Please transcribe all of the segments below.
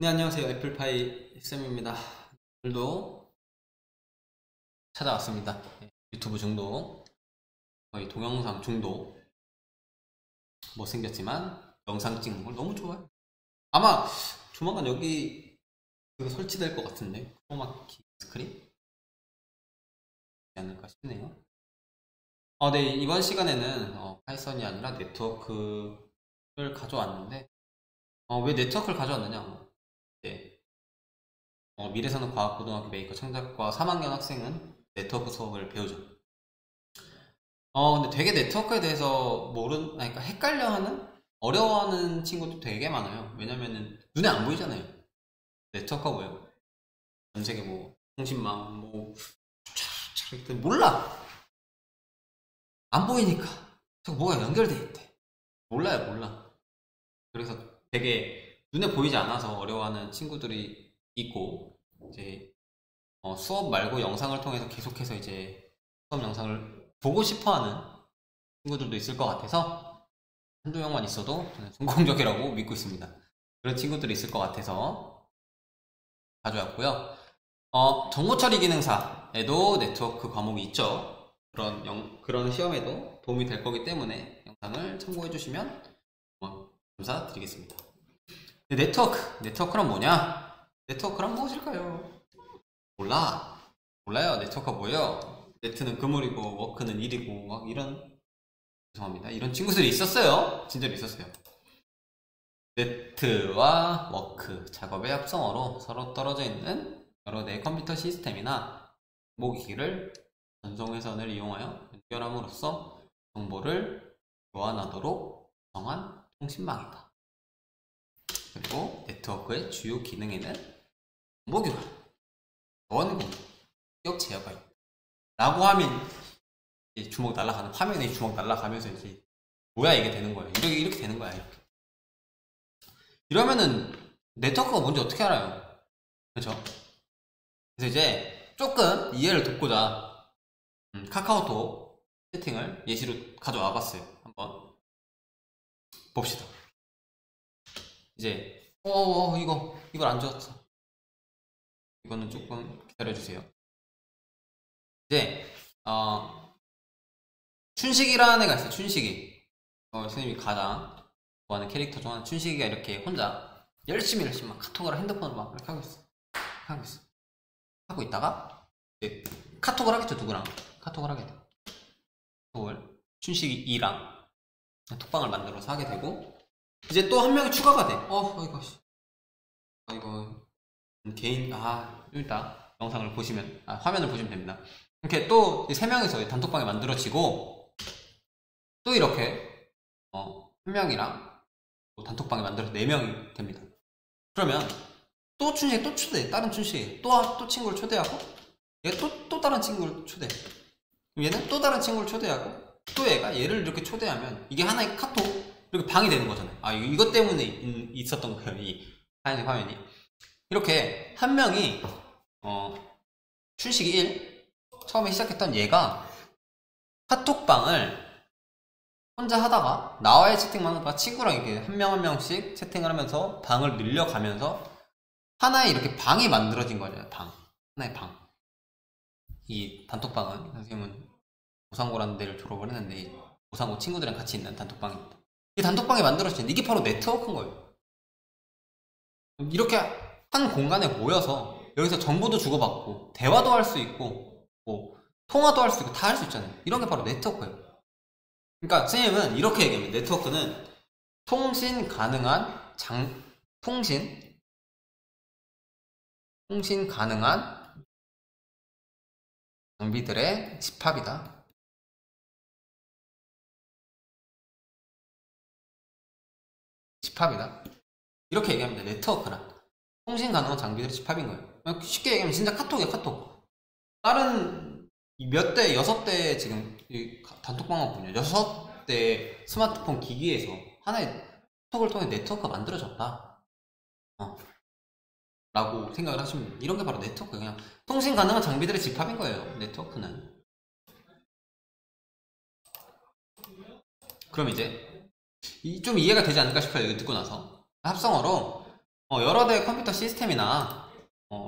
네, 안녕하세요. 애플파이 쌤입니다. 오늘도 찾아왔습니다. 네, 유튜브 중독, 거의 동영상 중독. 못생겼지만 영상 찍는 걸 너무 좋아해요. 아마 조만간 여기 그거 설치될 것 같은데, 크로마키 스크린? 되지 않을까 싶네요. 네, 이번 시간에는 파이썬이 아니라 네트워크를 가져왔는데, 왜 네트워크를 가져왔느냐? 네, 미래사는 과학고등학교 메이커 창작과 3학년 학생은 네트워크 수업을 배우죠. 근데 되게 네트워크에 대해서 그러니까 헷갈려하는? 어려워하는 친구도 되게 많아요. 왜냐면은 눈에 안 보이잖아요. 네트워크가 뭐예요? 전 세계 뭐, 통신망, 뭐, 몰라! 안 보이니까. 저거 뭐가 연결돼 있대. 몰라요, 몰라. 그래서 되게 눈에 보이지 않아서 어려워하는 친구들이 있고, 이제, 수업 말고 영상을 통해서 계속해서 이제 수업 영상을 보고 싶어 하는 친구들도 있을 것 같아서 한두 명만 있어도 저는 성공적이라고 믿고 있습니다. 그런 친구들이 있을 것 같아서 가져왔고요. 정보 처리 기능사에도 네트워크 과목이 있죠. 그런 시험에도 도움이 될 거기 때문에 영상을 참고해 주시면 감사드리겠습니다. 네트워크란 뭐냐? 네트워크란 무엇일까요? 몰라요. 네트워크가 뭐예요? 네트는 그물이고 워크는 일이고 막 죄송합니다. 이런 친구들이 있었어요. 진짜로 있었어요. 네트와 워크, 작업의 합성어로 서로 떨어져 있는 여러 대의 컴퓨터 시스템이나 모기기를 전송회선을 이용하여 연결함으로써 정보를 교환하도록 구성한 통신망이다. 그리고 네트워크의 주요 기능에는 정보 교환, 원공, 격 제어가 있다. 라고 하면 주먹 날아가는 화면에 주먹 날아가면서 이제 뭐야 이게 되는 거예요. 이렇게 되는 거야. 이러면은 네트워크가 뭔지 어떻게 알아요? 그렇죠? 그래서 이제 조금 이해를 돕고자 카카오톡 세팅을 예시로 가져와 봤어요. 한번 봅시다. 이제 이걸 안 줬어. 이거는 조금 기다려주세요. 이제 춘식이라는 애가 있어요. 춘식이. 선생님이 가장 좋아하는 캐릭터 중 하나. 춘식이가 이렇게 혼자 열심히 막 카톡을 핸드폰으로 막 이렇게 하고 있어. 하고 있다가 이제 카톡을 하겠죠. 누구랑 카톡을 하게 돼. 카톡을 춘식이 2랑 톡방을 만들어서 하게 되고, 이제 또 한 명이 추가가 돼. 이거 개인 좀 이따 영상을 보시면 화면을 보시면 됩니다. 이렇게 또 세 명이서 단톡방이 만들어지고, 또 이렇게 한 명이랑 또 단톡방이 만들어서 네 명이 됩니다. 그러면 또 춘식이 또 초대해. 다른 춘식이 또 친구를 초대하고, 얘가 또 다른 친구를 초대해. 그럼 얘는 또 다른 친구를 초대하고, 또 얘를 이렇게 초대하면 이게 하나의 카톡 이렇게 방이 되는 거잖아요. 이것 때문에 있었던 거예요. 이 하얀색 화면이. 이렇게 한 명이 춘식이 1 처음에 시작했던 얘가 카톡방을 혼자 하다가 나와의 채팅만 하다가 친구랑 이렇게 한 명 한 명씩 채팅을 하면서 방을 늘려가면서 하나의 이렇게 방이 만들어진 거죠. 하나의 방. 이 단톡방은 선생님은 오상고라는 데를 졸업을 했는데, 오상고 친구들이랑 같이 있는 단톡방입니다. 이 단톡방이 만들어진 이게 바로 네트워크인 거예요. 이렇게 한 공간에 모여서 여기서 정보도 주고받고 대화도 할 수 있고 뭐 통화도 할 수 있고 다 할 수 있잖아요. 이런 게 바로 네트워크예요. 그러니까 선생님은 이렇게 얘기합니다. 네트워크는 통신 가능한 통신 가능한 장비들의 집합이다. 이렇게 얘기합니다. 네트워크란 통신 가능한 장비들의 집합인 거예요. 쉽게 얘기하면 진짜 카톡이에요. 카톡. 다른 몇 대, 6대 지금 단톡방만 보면 6대 스마트폰 기기에서 하나의 톡을 통해 네트워크가 만들어졌다. 라고 생각을 하시면 이런 게 바로 네트워크. 그냥 통신 가능한 장비들의 집합인 거예요. 네트워크는. 그럼 이제 좀 이해가 되지 않을까 싶어요. 이거 듣고 나서 합성어로 여러 대의 컴퓨터 시스템이나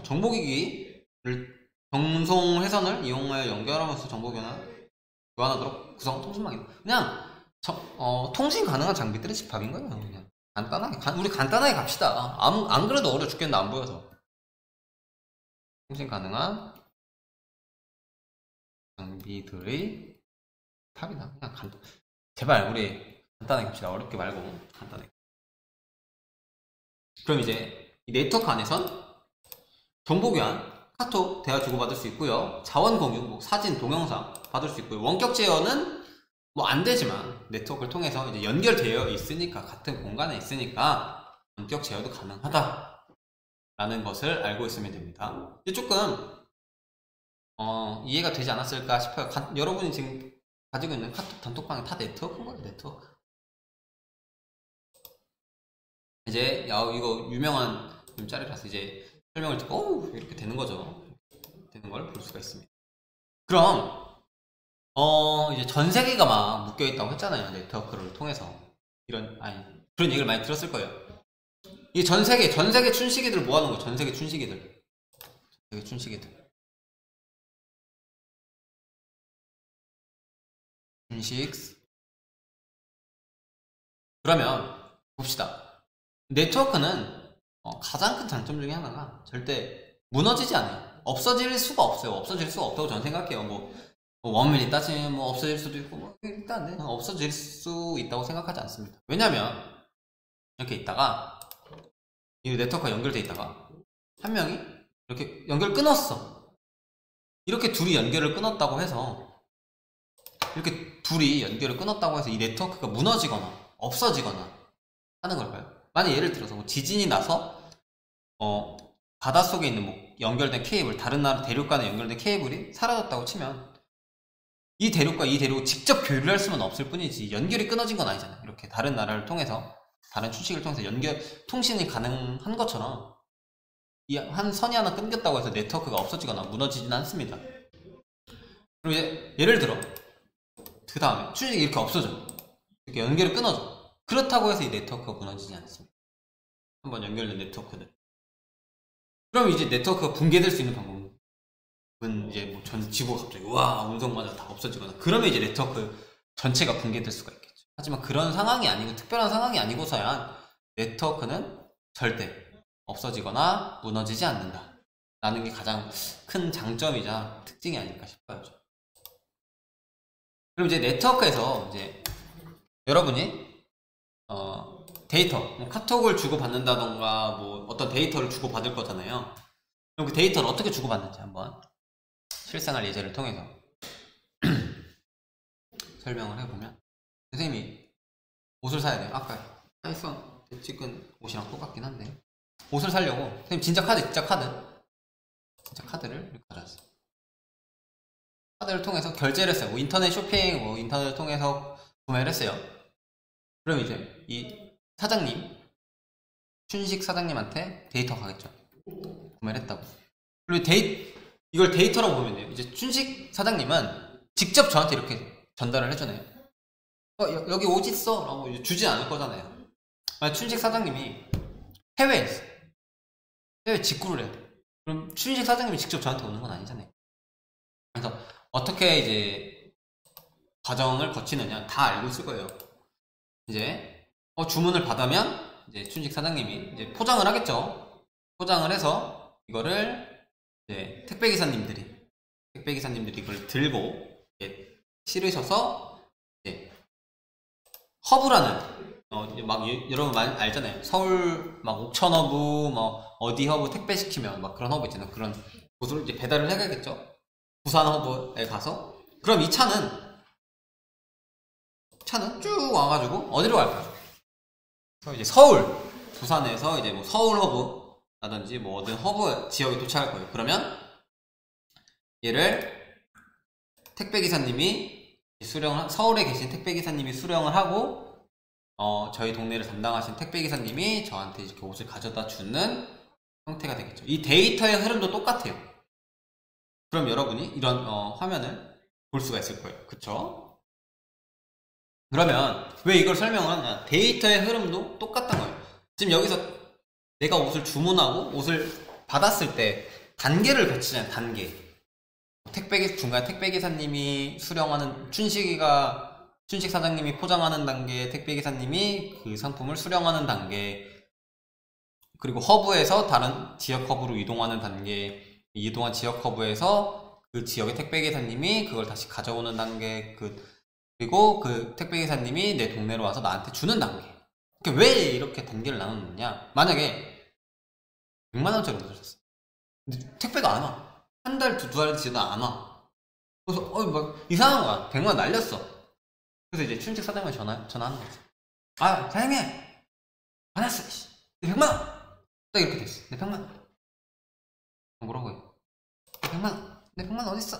정보기기를 경송회선을 이용하여 연결하면서 정보 교환하도록 구성 통신망입니다. 그냥 통신 가능한 장비들의 집합인 거예요. 그냥 간단하게 우리 간단하게 갑시다. 안 그래도 어려 죽겠는데 안 보여서. 통신 가능한 장비들의 탑이다. 그냥 제발 우리 간단하게 갑시다. 어렵게 말고 간단하게. 그럼 이제 이 네트워크 안에선 정보 교환, 카톡, 대화 주고받을 수 있고요. 자원 공유, 뭐 사진, 동영상 받을 수 있고요. 원격 제어는 뭐 안 되지만 네트워크를 통해서 이제 연결되어 있으니까, 같은 공간에 있으니까 원격 제어도 가능하다라는 것을 알고 있으면 됩니다. 이제 조금 이해가 되지 않았을까 싶어요. 여러분이 지금 가지고 있는 카톡 단톡방이 다 네트워크인 거예요. 네트워크. 이제 이거 유명한 짤이라서 이제 설명을 듣고 이렇게 되는 거죠. 되는 걸 볼 수가 있습니다. 그럼 이제 전 세계가 막 묶여 있다고 했잖아요. 네트워크를 통해서 그런 얘기를 많이 들었을 거예요. 이 전 세계 춘식이들 모아놓은 거. 전 세계 춘식이들. 춘식. 그러면 봅시다. 네트워크는 가장 큰 장점 중에 하나가 절대 무너지지 않아요. 없어질 수가 없어요. 없어질 수가 없다고 저는 생각해요. 뭐 원밀리 따지면 뭐 없어질 수도 있고, 뭐 일단 없어질 수 있다고 생각하지 않습니다. 왜냐면 이렇게 있다가 이 네트워크가 연결돼 있다가 한 명이 이렇게 연결 끊었어. 이렇게 둘이 연결을 끊었다고 해서 이 네트워크가 무너지거나 없어지거나 하는 걸까요? 만약 예를 들어서 뭐 지진이 나서 바닷속에 있는 뭐 연결된 케이블, 다른 나라 대륙간에 연결된 케이블이 사라졌다고 치면 이 대륙과 이 대륙을 직접 교류를 할 수는 없을 뿐이지 연결이 끊어진 건 아니잖아요. 이렇게 다른 나라를 통해서, 다른 춘식을 통해서 통신이 가능한 것처럼 이 한 선이 하나 끊겼다고 해서 네트워크가 없어지거나 무너지진 않습니다. 그리고 이제 예를 들어 그 다음에 춘식이 이렇게 없어져. 이렇게 연결이 끊어져. 그렇다고 해서 이 네트워크가 무너지지 않습니다. 한번 연결된 네트워크는. 그럼 이제 네트워크가 붕괴될 수 있는 방법은 이제 뭐 전 지구가 갑자기 운석마저 다 없어지거나, 그러면 이제 네트워크 전체가 붕괴될 수가 있겠죠. 하지만 그런 상황이 아니고, 특별한 상황이 아니고서야 네트워크는 절대 없어지거나 무너지지 않는다 라는 게 가장 큰 장점이자 특징이 아닐까 싶어요. 그럼 이제 네트워크에서 이제 여러분이 데이터, 뭐 카톡을 주고받는다던가 뭐 어떤 데이터를 주고받을 거잖아요. 그럼 그 데이터를 어떻게 주고받는지 한번 실생활 예제를 통해서 설명을 해보면, 선생님이 옷을 사야 돼요. 아까 사이선 찍은 옷이랑 똑같긴 한데, 옷을 사려고 선생님 진짜 카드를 이렇게 가져왔어요. 카드를 통해서 결제를 했어요. 뭐 인터넷 쇼핑, 뭐 인터넷을 통해서 구매를 했어요. 그럼 이제 이 춘식 사장님한테 데이터 가겠죠. 구매를 했다고. 그리고 이걸 데이터라고 보면 돼요. 이제 춘식 사장님은 직접 저한테 이렇게 전달을 해주네요. 여기 옷 있어 라고 주지 않을 거잖아요. 춘식 사장님이 해외에 있어. 해외 직구를 해야 돼. 그럼 춘식 사장님이 직접 저한테 오는 건 아니잖아요. 그래서 어떻게 이제 과정을 거치느냐 다 알고 있을 거예요. 이제 주문을 받으면 이제 춘식 사장님이 이제 포장을 하겠죠. 포장을 해서 이거를 이제 택배 기사님들이 이걸 들고 이제 실으셔서 이제 허브라는 막 여러분 많이 알잖아요. 서울 막 옥천 허브, 뭐 어디 허브 택배 시키면 막 그런 허브 있잖아요. 그런 곳으로 이제 배달을 해가겠죠. 부산 허브에 가서. 그럼 이 차는 쭉 와가지고 어디로 갈까요? 그래서 이제 부산에서 이제 뭐 서울 허브라든지 뭐 어떤 허브 지역에 도착할 거예요. 그러면 얘를 택배기사님이 서울에 계신 택배기사님이 수령을 하고 저희 동네를 담당하신 택배기사님이 저한테 이렇게 옷을 가져다 주는 형태가 되겠죠. 이 데이터의 흐름도 똑같아요. 그럼 여러분이 이런 화면을 볼 수가 있을 거예요. 그쵸? 그러면 왜 이걸 설명을 하냐? 데이터의 흐름도 똑같단 거예요. 지금 여기서 내가 옷을 주문하고 옷을 받았을 때 단계를 거치잖아요. 단계. 중간에 택배기사님이 수령하는, 춘식 사장님이 포장하는 단계, 택배기사님이 그 상품을 수령하는 단계, 그리고 허브에서 다른 지역 허브로 이동하는 단계, 이동한 지역 허브에서 그 지역의 택배기사님이 그걸 다시 가져오는 단계, 그리고 그 택배기사님이 내 동네로 와서 나한테 주는 단계. 왜 이렇게 단계를 나눴느냐? 만약에 100만원짜리 옷을 샀어. 근데 택배가 안 와. 한 달, 두 달 지나도 안 와. 그래서 막 이상한 거야. 100만원 날렸어. 그래서 이제 춘식 사장님한테 전화하는 거지. 아, 사장님! 안 왔어! 내 100만원! 딱 이렇게 됐어. 내 100만원. 뭐라고 해? 내 100만원! 내 100만원 어딨어?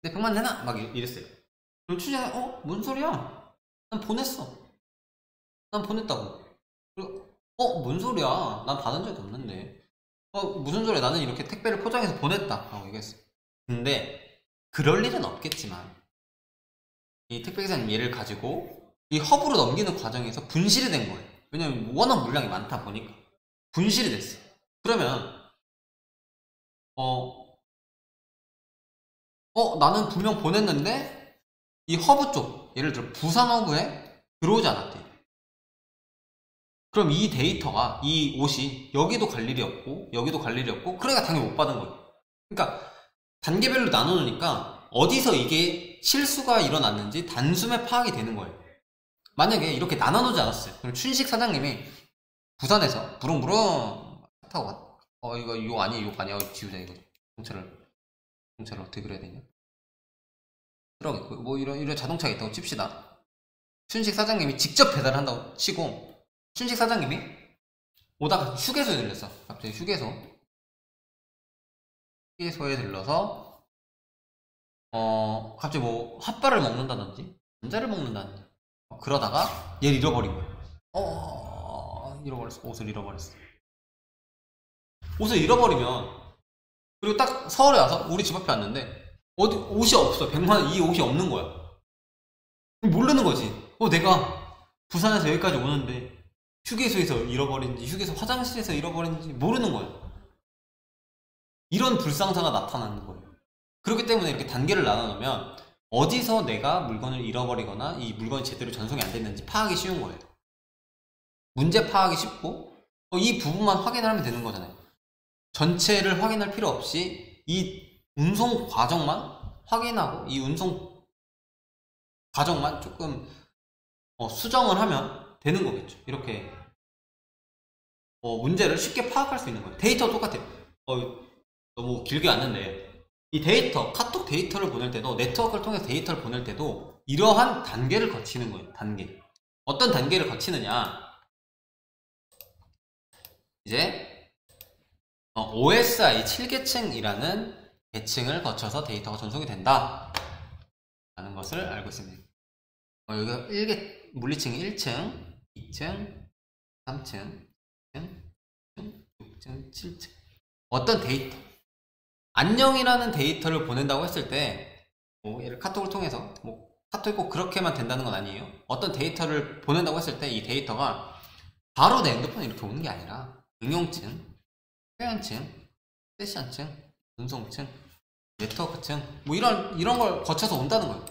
내 100만원 내놔! 막 이랬어요. 그럼 춘식이 뭔 소리야? 난 보냈어. 난 보냈다고. 그리고 뭔 소리야? 난 받은 적이 없는데. 무슨 소리야? 나는 이렇게 택배를 포장해서 보냈다 라고 얘기했어. 근데 그럴 일은 없겠지만 이 택배기사님 얘를 가지고 이 허브로 넘기는 과정에서 분실이 된 거예요. 왜냐면 워낙 물량이 많다 보니까 분실이 됐어요. 그러면 나는 분명 보냈는데 이 허브 쪽, 예를 들어 부산 허브에 들어오지 않았대. 그럼 이 데이터가, 이 옷이 여기도 갈 일이 없고 여기도 갈 일이 없고, 그러니까 당연히 못 받은 거예요. 그러니까 단계별로 나누니까 어디서 이게 실수가 일어났는지 단숨에 파악이 되는 거예요. 만약에 이렇게 나눠놓지 않았어요. 그럼 춘식 사장님이 부산에서 부릉부릉 타고 이거 욕 아니야, 욕 아니야. 지우자 이거. 경찰을 어떻게 그래야 되냐? 트럭 있고 뭐 이런 자동차가 있다고 칩시다. 춘식 사장님이 직접 배달한다고 치고, 춘식 사장님이 오다가 휴게소에 들렸어. 갑자기 휴게소에 들러서 갑자기 뭐 핫바를 먹는다든지 감자를 먹는다든지 그러다가 얘를 잃어버린 거야. 잃어버렸어. 옷을 잃어버렸어. 옷을 잃어버리면, 그리고 딱 서울에 와서 우리 집 앞에 왔는데 어디 옷이 없어. 100만원 이 옷이 없는 거야. 모르는 거지. 내가 부산에서 여기까지 오는데 휴게소에서 잃어버린지 휴게소 화장실에서 잃어버린지 모르는 거야. 이런 불상사가 나타나는 거예요. 그렇기 때문에 이렇게 단계를 나눠놓으면 어디서 내가 물건을 잃어버리거나 이 물건이 제대로 전송이 안 됐는지 파악이 쉬운 거예요. 문제 파악이 쉽고 이 부분만 확인을 하면 되는 거잖아요. 전체를 확인할 필요 없이 이 운송 과정만 확인하고 이 운송 과정만 조금 수정을 하면 되는 거겠죠. 이렇게 문제를 쉽게 파악할 수 있는 거예요. 데이터 똑같아요. 너무 길게 왔는데 이 데이터, 카톡 데이터를 보낼 때도, 네트워크를 통해서 데이터를 보낼 때도 이러한 단계를 거치는 거예요. 단계. 어떤 단계를 거치느냐, 이제 OSI 7계층이라는 계층을 거쳐서 데이터가 전송이 된다 라는 것을 알고 있습니다. 여기가 물리층이 1층, 2층, 3층, 6층, 7층. 어떤 데이터, 안녕이라는 데이터를 보낸다고 했을 때 얘를 카톡을 통해서, 카톡이 꼭 그렇게만 된다는 건 아니에요. 어떤 데이터를 보낸다고 했을 때 이 데이터가 바로 내 핸드폰에 이렇게 오는 게 아니라 응용층, 회원층, 세션층, 운송층, 네트워크층 이런 걸 거쳐서 온다는 거예요.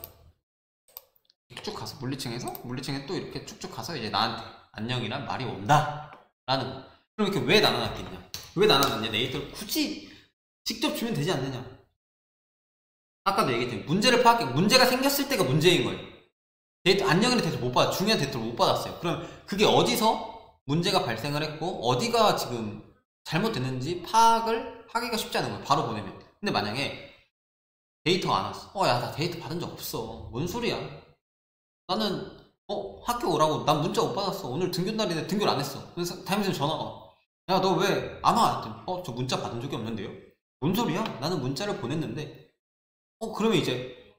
쭉 가서 물리층에 또 이렇게 쭉쭉 가서 이제 나한테 안녕이란 말이 온다 라는 거. 그럼 이렇게 왜 나눠놨겠냐? 왜 나눠놨냐? 데이터를 굳이 직접 주면 되지 않느냐? 아까도 얘기했지만 문제가 생겼을 때가 문제인 거예요. 데이터, 안녕이라는 데이터 못 받아, 중요한 데이터를 못 받았어요. 그럼 그게 어디서 문제가 발생을 했고 어디가 지금 잘못됐는지 파악을 하기가 쉽지 않은 거예요. 바로 보내면. 근데 만약에 데이터가 안 왔어. 야, 나 데이터 받은 적 없어. 뭔 소리야? 나는 학교 오라고 난 문자 못 받았어. 오늘 등교 날인데 등교를 안 했어. 그래서 담임선생님 전화가 와. 야, 너 왜 안 와? 했더니 저 문자 받은 적이 없는데요? 뭔 소리야? 나는 문자를 보냈는데. 그러면 이제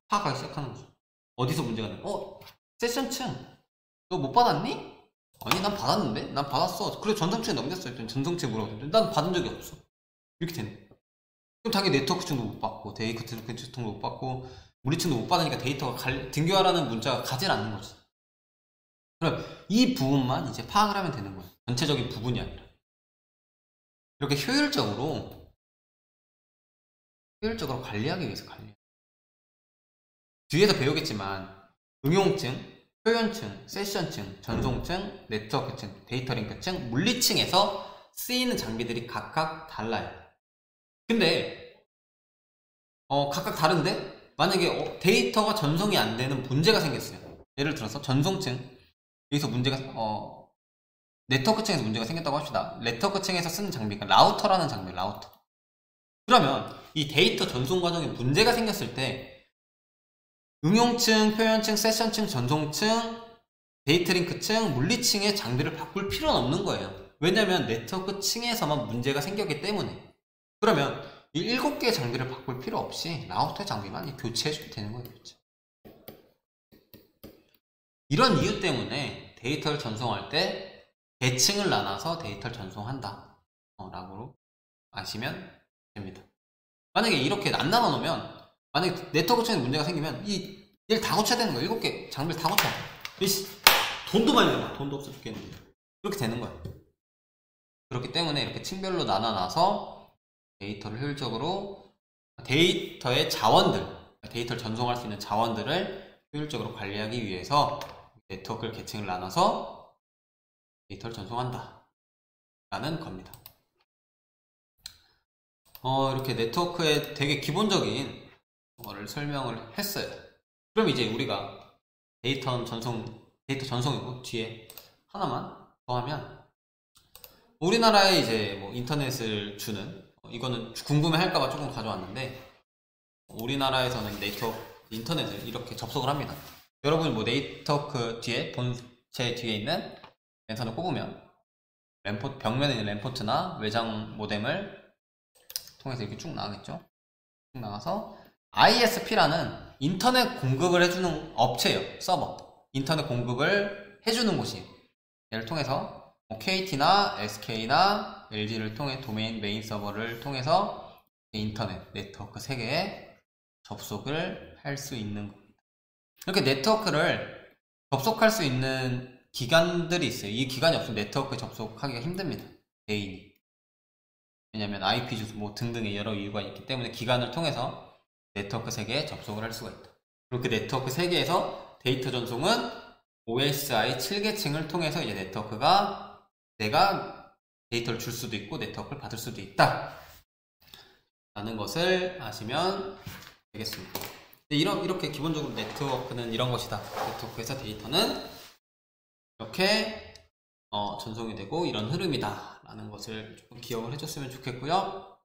파악하기 시작하는 거죠. 어디서 문제가 돼? 세션층 너 못 받았니? 아니, 난 받았는데? 난 받았어. 그래, 전송층에 넘겼어. 했더니 전송층에 뭐라고 했더니 난 받은 적이 없어. 이렇게 되네. 그럼 당연히 네트워크층도 못 받고 데이터층도 못 받고 물리층도 못 받으니까 데이터가 등교하라는 문자가 가질 않는 거지. 그럼 이 부분만 이제 파악을 하면 되는 거예요. 전체적인 부분이 아니라. 이렇게 효율적으로 관리하기 위해서 뒤에서 배우겠지만 응용층, 표현층, 세션층, 전송층, 네트워크층, 데이터 링크층, 물리층에서 쓰이는 장비들이 각각 달라요. 근데 각각 다른데 만약에 데이터가 전송이 안 되는 문제가 생겼어요. 예를 들어서 전송층 여기서 문제가 네트워크층에서 문제가 생겼다고 합시다. 네트워크층에서 쓰는 장비가 라우터라는 장비, 라우터. 그러면 이 데이터 전송 과정에 문제가 생겼을 때 응용층, 표현층, 세션층, 전송층, 데이터 링크층, 물리층의 장비를 바꿀 필요는 없는 거예요. 왜냐면 네트워크 층에서만 문제가 생겼기 때문에. 그러면 이 7개의 장비를 바꿀 필요 없이 라우터 장비만 교체해주면 되는 거예요. 교체. 이런 이유 때문에 데이터를 전송할 때 계층을 나눠서 데이터를 전송한다 라고 아시면 됩니다. 만약에 이렇게 안 나눠 놓으면 만약에 네트워크 층에 문제가 생기면 얘를 다 고쳐야 되는 거예요. 7개 장비를 다 고쳐야 돼. 돈도 많이 내고 돈도 없어 죽겠는데 그렇게 되는 거예요. 그렇기 때문에 이렇게 층별로 나눠놔서 데이터를 효율적으로 데이터의 자원들, 데이터를 전송할 수 있는 자원들을 효율적으로 관리하기 위해서 네트워크를 계층을 나눠서 데이터를 전송한다 라는 겁니다. 이렇게 네트워크의 되게 기본적인 거를 설명을 했어요. 그럼 이제 우리가 데이터 전송이고 뒤에 하나만 더 하면 우리나라에 이제 뭐 인터넷을 주는 이거는 궁금해 할까봐 조금 가져왔는데 우리나라에서는 인터넷을 이렇게 접속을 합니다. 여러분 뭐 네트워크 뒤에 본체 뒤에 있는 랜선을 꼽으면 벽면에 있는 램포트나 외장 모뎀을 통해서 이렇게 쭉 나가겠죠. 쭉 나가서 ISP라는 인터넷 공급을 해주는 업체예요. 서버. 인터넷 공급을 해주는 곳이에요. 얘를 통해서 KT나 SK나 LG를 통해 도메인 메인 서버를 통해서 인터넷 네트워크 세개에 접속을 할 수 있는 겁니다. 이렇게 네트워크를 접속할 수 있는 기관들이 있어요. 이 기관이 없으면 네트워크에 접속하기가 힘듭니다. 개인이. 왜냐면 IP 주소 뭐 등등의 여러 이유가 있기 때문에 기관을 통해서 네트워크 세개에 접속을 할 수가 있다. 그리고 그 네트워크 세개에서 데이터 전송은 OSI 7계층을 통해서 이제 네트워크가 내가 데이터를 줄 수도 있고 네트워크를 받을 수도 있다 라는 것을 아시면 되겠습니다. 이렇게 기본적으로 네트워크는 이런 것이다. 네트워크에서 데이터는 이렇게 전송이 되고 이런 흐름이다 라는 것을 조금 기억을 해줬으면 좋겠고요.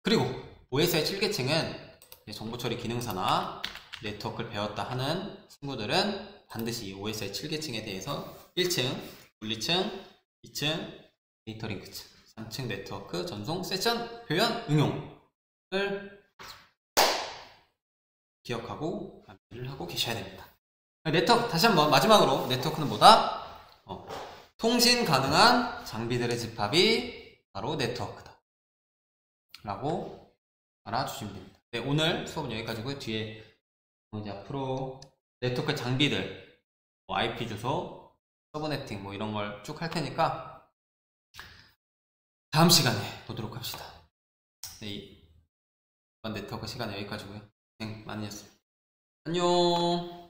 그리고 OSI 7계층은 정보 처리 기능사나 네트워크를 배웠다 하는 친구들은 반드시 OSI 7계층에 대해서 1층 물리층, 2층 데이터 링크층, 3층 네트워크 전송 세션 표현 응용을 기억하고 암기를 하고 계셔야 됩니다. 네트워크 다시 한번 마지막으로 네트워크는 뭐다? 통신 가능한 장비들의 집합이 바로 네트워크다 라고 알아주시면 됩니다. 네, 오늘 수업은 여기까지고요. 뒤에 이제 앞으로 네트워크 장비들 IP 주소, 서브네팅 뭐 이런 걸 쭉 할 테니까 다음 시간에 보도록 합시다. 네, 이번 네트워크 시간 여기까지고요. 고생 많으셨습니다. 안녕.